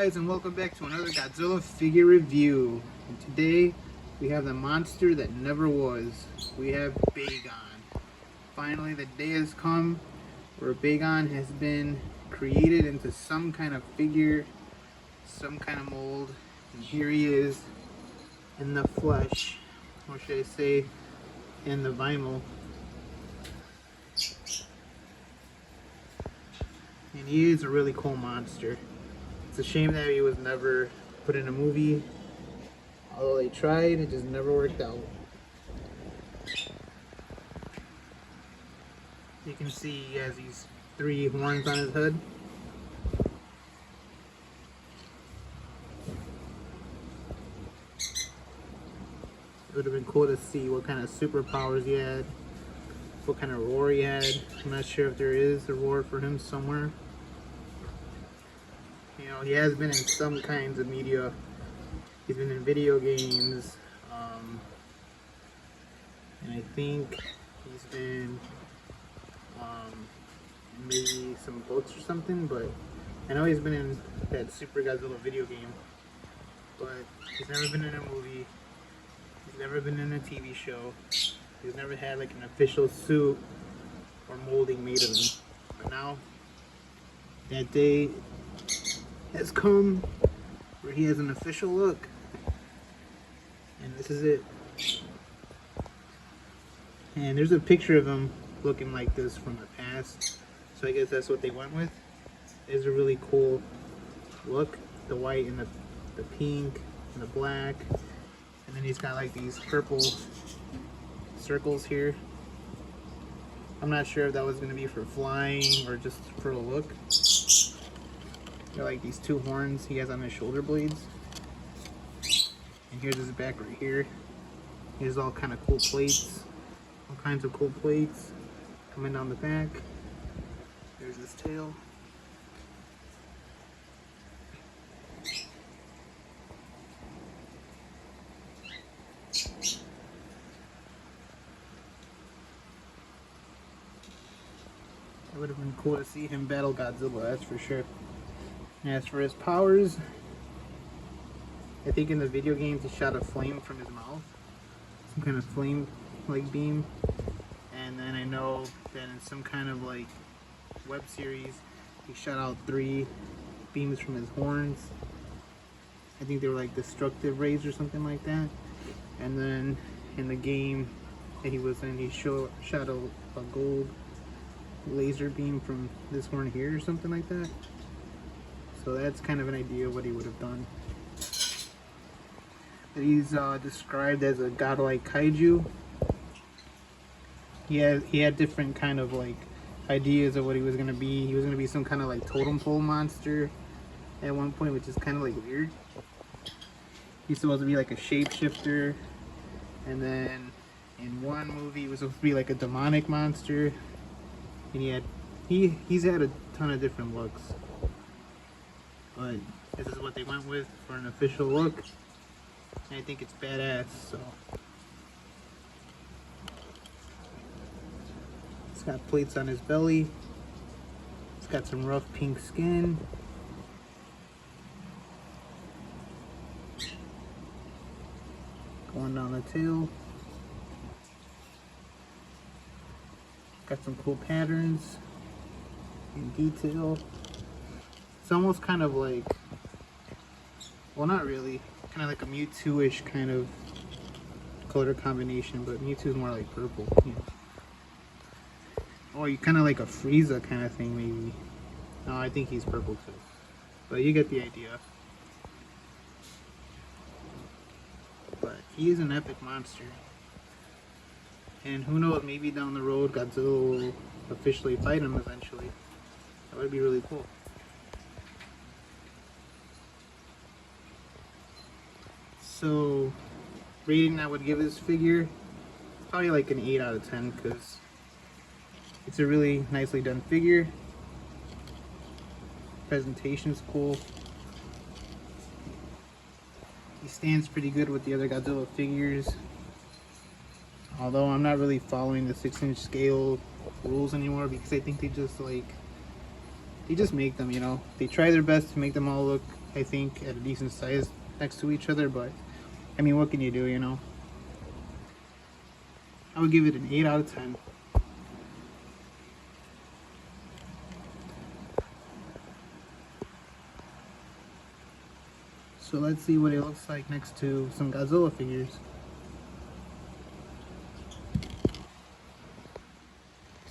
guys, and welcome back to another Godzilla figure review. And today we have the monster that never was. We have Bagan. Finally the day has come where Bagan has been created into some kind of figure, some kind of mold, and here he is in the flesh, or should I say in the vinyl. And he is a really cool monster. It's a shame that he was never put in a movie. Although they tried, it just never worked out. You can see he has these 3 horns on his head. It would have been cool to see what kind of superpowers he had, what kind of roar he had. I'm not sure if there is a roar for him somewhere. You know, he has been in some kinds of media. He's been in video games, and I think he's been in maybe some books or something, but I know he's been in that Super Godzilla video game, but he's never been in a movie. He's never been in a TV show. He's never had like an official suit or molding made of him. But now, that day has come where he has an official look, and this is it. And there's a picture of him looking like this from the past, so I guess that's what they went with. It's a really cool look, the white and the pink and the black, and then he's got like these purple circles here. I'm not sure if that was going to be for flying or just for a look. They're like these 2 horns he has on his shoulder blades. And here's his back right here. Here's all kind of cool plates. All kinds of cool plates coming down the back. There's his tail. It would have been cool to see him battle Godzilla, that's for sure. As for his powers, I think in the video games he shot a flame from his mouth, some kind of flame like beam, and then I know that in some kind of like web series he shot out 3 beams from his horns. I think they were like destructive rays or something like that. And then in the game that he was in, he shot a gold laser beam from this horn here or something like that. So that's kind of an idea of what he would have done. But he's described as a godlike kaiju. He had different kind of like ideas of what he was gonna be. He was gonna be some kind of like totem pole monster at one point, which is kind of like weird. He's supposed to be like a shapeshifter, and then in one movie he was supposed to be like a demonic monster. And he's had a ton of different looks, but this is what they went with for an official look, and I think it's badass. So it's got plates on his belly. It's got some rough pink skin. Going down the tail. Got some cool patterns and detail. It's almost kind of like, well, not really, kind of like a Mewtwo-ish kind of color combination, but Mewtwo's more like purple, you know. Or you kind of like a Frieza kind of thing, maybe. No, I think he's purple too, but you get the idea. But he is an epic monster. And who knows, maybe down the road Godzilla will officially fight him eventually. That would be really cool. So, rating I would give this figure, probably like an 8 out of 10, because it's a really nicely done figure. Presentation's cool. He stands pretty good with the other Godzilla figures. Although I'm not really following the 6-inch scale rules anymore, because I think they just make them, you know. They try their best to make them all look I think, at a decent size next to each other, but I mean, what can you do, you know? I would give it an 8 out of 10. So let's see what it looks like next to some Godzilla figures.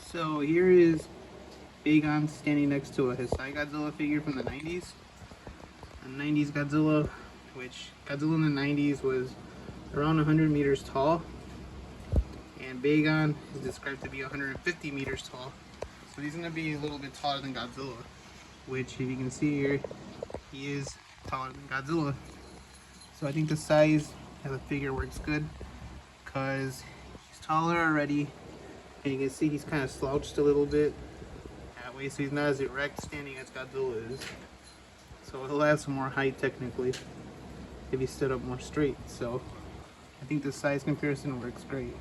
So here is Bagan standing next to a Hisai Godzilla figure from the 90s. A 90s Godzilla, which Godzilla in the 90s was around 100 meters tall. And Bagan is described to be 150 meters tall. So he's going to be a little bit taller than Godzilla. Which, if you can see here, he is taller than Godzilla. So I think the size of the figure works good because he's taller already, and you can see he's kind of slouched a little bit that way, so he's not as erect standing as Godzilla is. So he'll have some more height technically if he stood up more straight. So I think the size comparison works great.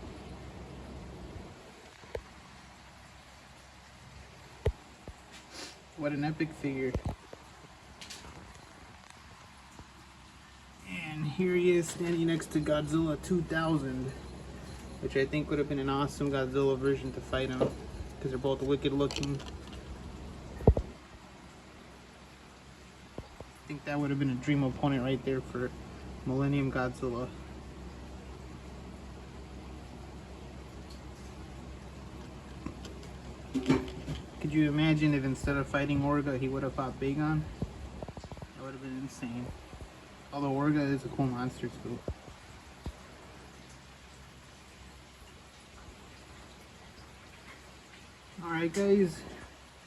What an epic figure. And here he is standing next to Godzilla 2000, which I think would have been an awesome Godzilla version to fight him, because they're both wicked looking. I think that would have been a dream opponent right there for Millennium Godzilla. Could you imagine if instead of fighting Orga, he would have fought Bagan? That would have been insane. Although Orga is a cool monster too. Alright guys,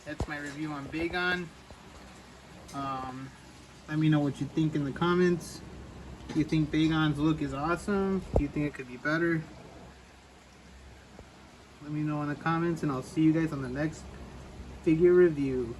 that's my review on Bagan. Let me know what you think in the comments. Do you think Bagan's look is awesome? Do you think it could be better? Let me know in the comments, and I'll see you guys on the next figure review.